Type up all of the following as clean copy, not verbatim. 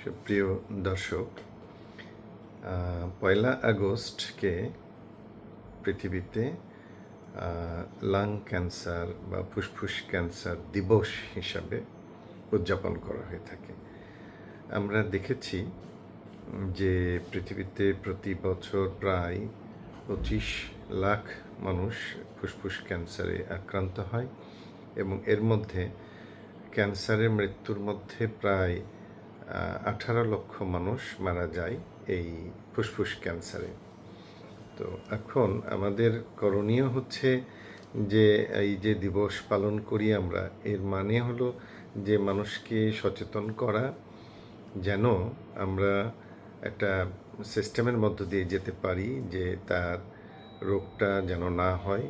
সুপ্রিয় দর্শক, ১লা আগস্টকে পৃথিবীতে লাং ক্যান্সার বা ফুসফুস ক্যান্সার দিবস হিসাবে উদযাপন করা হয়ে থাকে। আমরা দেখেছি যে পৃথিবীতে প্রতি বছর প্রায় ২৫ লাখ মানুষ ফুসফুস ক্যান্সারে আক্রান্ত হয় এবং এর মধ্যে ক্যান্সারের মৃত্যুর মধ্যে প্রায় ১৮ লক্ষ মানুষ মারা যায় এই ফুসফুস ক্যান্সারে। তো এখন আমাদের করণীয় হচ্ছে যে এই যে দিবস পালন করি আমরা, এর মানে হলো যে মানুষকে সচেতন করা, যেন আমরা একটা সিস্টেমের মধ্য দিয়ে যেতে পারি যে তার রোগটা যেন না হয়,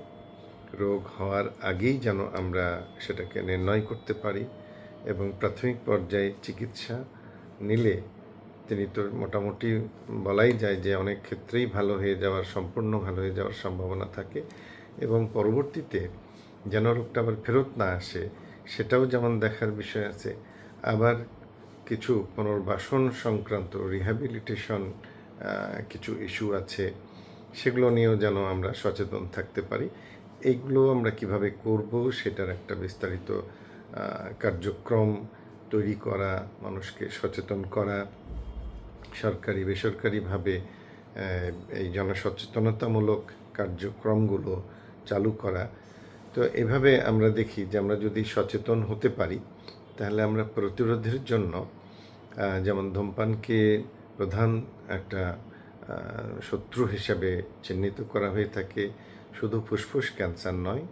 রোগ হওয়ার আগেই যেন আমরা সেটাকে নির্ণয় করতে পারি এবং প্রাথমিক পর্যায়ে চিকিৎসা নিলে তিনি তো মোটামুটি বলাই যায় যে অনেক ক্ষেত্রেই সম্পূর্ণ ভালো হয়ে যাওয়ার সম্ভাবনা থাকে এবং পরবর্তীতে যেন রোগটা আবার ফেরত না আসে সেটাও যেমন দেখার বিষয় আছে। আবার কিছু পুনর্বাসন সংক্রান্ত রিহ্যাবিলিটেশন কিছু ইস্যু আছে, সেগুলো নিয়েও যেন আমরা সচেতন থাকতে পারি। এইগুলো আমরা কিভাবে করব সেটার একটা বিস্তারিত কার্যক্রম তৈরি করা, মানুষকে সচেতন করা, সরকারি বেসরকারিভাবে এই জনসচেতনতামূলক কার্যক্রমগুলো চালু করা। তো এভাবে আমরা দেখি যে আমরা যদি সচেতন হতে পারি তাহলে আমরা প্রতিরোধের জন্য যেমন ধূমপানকে প্রধান একটা শত্রু হিসাবে চিহ্নিত করা হয়ে থাকে। শুধু ফুসফুস ক্যান্সার নয়,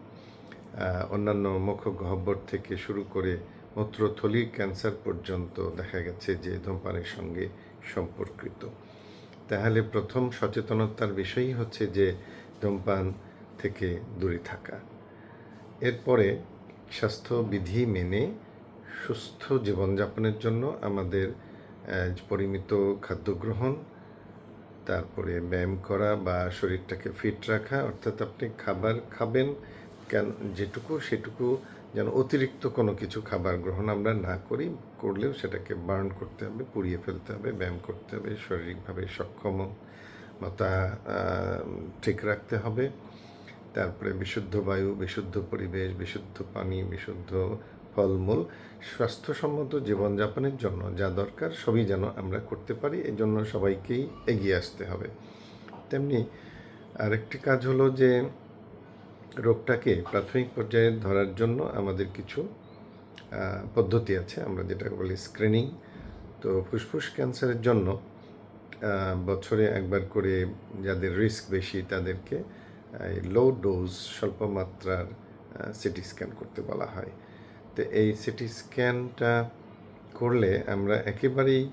অন্যান্য মুখগহ্বর থেকে শুরু করে মূত্রথলির ক্যান্সার পর্যন্ত দেখা গেছে যে ধূমপানের সঙ্গে সম্পর্কিত। তাহলে প্রথম সচেতনতার বিষয়ই হচ্ছে যে ধূমপান থেকে দূরে থাকা। এরপরে স্বাস্থ্যবিধি মেনে সুস্থ জীবনযাপনের জন্য আমাদের পরিমিত খাদ্য গ্রহণ, তারপরে ব্যায়াম করা বা শরীরটাকে ফিট রাখা, অর্থাৎ আপনি খাবার খাবেন যেটুকু সেটুকু যেন অতিরিক্ত কোনো কিছু খাবার গ্রহণ আমরা না করি, করলেও সেটাকে বার্ন করতে হবে, পুড়িয়ে ফেলতে হবে, ব্যায়াম করতে হবে, শারীরিকভাবে সক্ষমতা ঠিক রাখতে হবে। তারপরে বিশুদ্ধ বায়ু, বিশুদ্ধ পরিবেশ, বিশুদ্ধ পানি, বিশুদ্ধ ফলমূল, স্বাস্থ্যসম্মত জীবনযাপনের জন্য যা দরকার সবই যেন আমরা করতে পারি। এই জন্য সবাইকেই এগিয়ে আসতে হবে। তেমনি আরেকটি কাজ হলো যে রোগটাকে প্রাথমিক পর্যায়ে ধরার জন্য আমাদের কিছু পদ্ধতি আছে, আমরা যেটাকে বলি স্ক্রিনিং। তো ফুসফুস ক্যান্সারের জন্য বছরে একবার করে যাদের রিস্ক বেশি তাদেরকে লো ডোজ স্বল্প মাত্রার সিটি স্ক্যান করতে বলা হয়। তো এই সিটি স্ক্যানটা করলে আমরা একেবারেই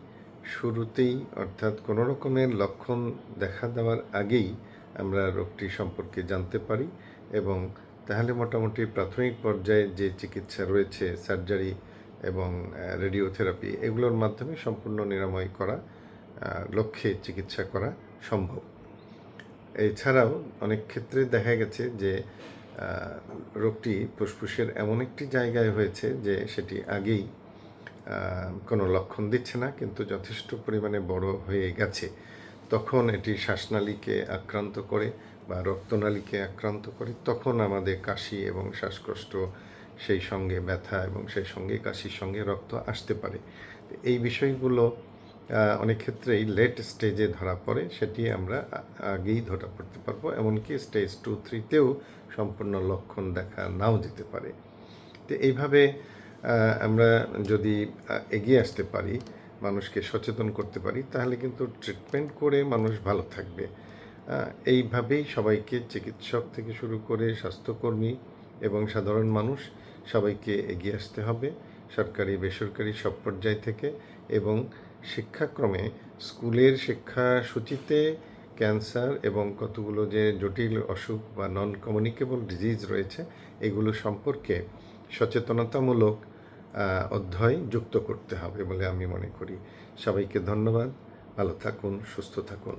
শুরুতেই, অর্থাৎ কোনো রকমের লক্ষণ দেখা দেওয়ার আগেই আমরা রোগটি সম্পর্কে জানতে পারি এবং তাহলে মোটামুটি প্রাথমিক পর্যায়ে যে চিকিৎসা রয়েছে, সার্জারি এবং রেডিওথেরাপি, এগুলোর মাধ্যমে সম্পূর্ণ নিরাময় করা লক্ষ্যে চিকিৎসা করা সম্ভব। এছাড়াও অনেক ক্ষেত্রে দেখা গেছে যে রোগটি ফুসফুসের এমন একটি জায়গায় হয়েছে যে সেটি আগেই কোনো লক্ষণ দিচ্ছে না, কিন্তু যথেষ্ট পরিমাণে বড় হয়ে গেছে। তখন এটি শ্বাসনালীকে আক্রান্ত করে বা রক্তনালীকে আক্রান্ত করে, তখন আমাদের কাশি এবং শ্বাসকষ্ট, সেই সঙ্গে ব্যথা এবং সেই সঙ্গে কাশির সঙ্গে রক্ত আসতে পারে। এই বিষয়গুলো অনেক ক্ষেত্রেই লেট স্টেজে ধরা পড়ে, সেটি আমরা আগেই ধরা পড়তে পারবো, এমনকি স্টেজ 2-3তেও সম্পূর্ণ লক্ষণ দেখা নাও যেতে পারে। তো এইভাবে আমরা যদি এগিয়ে আসতে পারি, মানুষকে সচেতন করতে পারি, তাহলে কিন্তু ট্রিটমেন্ট করে মানুষ ভালো থাকবে। এইভাবেই সবাইকে, চিকিৎসক থেকে শুরু করে স্বাস্থ্যকর্মী এবং সাধারণ মানুষ, সবাইকে এগিয়ে আসতে হবে, সরকারি বেসরকারি সব পর্যায় থেকে। এবং শিক্ষাক্রমে স্কুলের শিক্ষাসূচিতে ক্যান্সার এবং কতগুলো যে জটিল অসুখ বা নন কমিউনিকেবল ডিজিজ রয়েছে, এগুলো সম্পর্কে সচেতনতামূলক অধ্যায় যুক্ত করতে হবে বলে আমি মনে করি। সবাইকে ধন্যবাদ। ভালো থাকুন, সুস্থ থাকুন।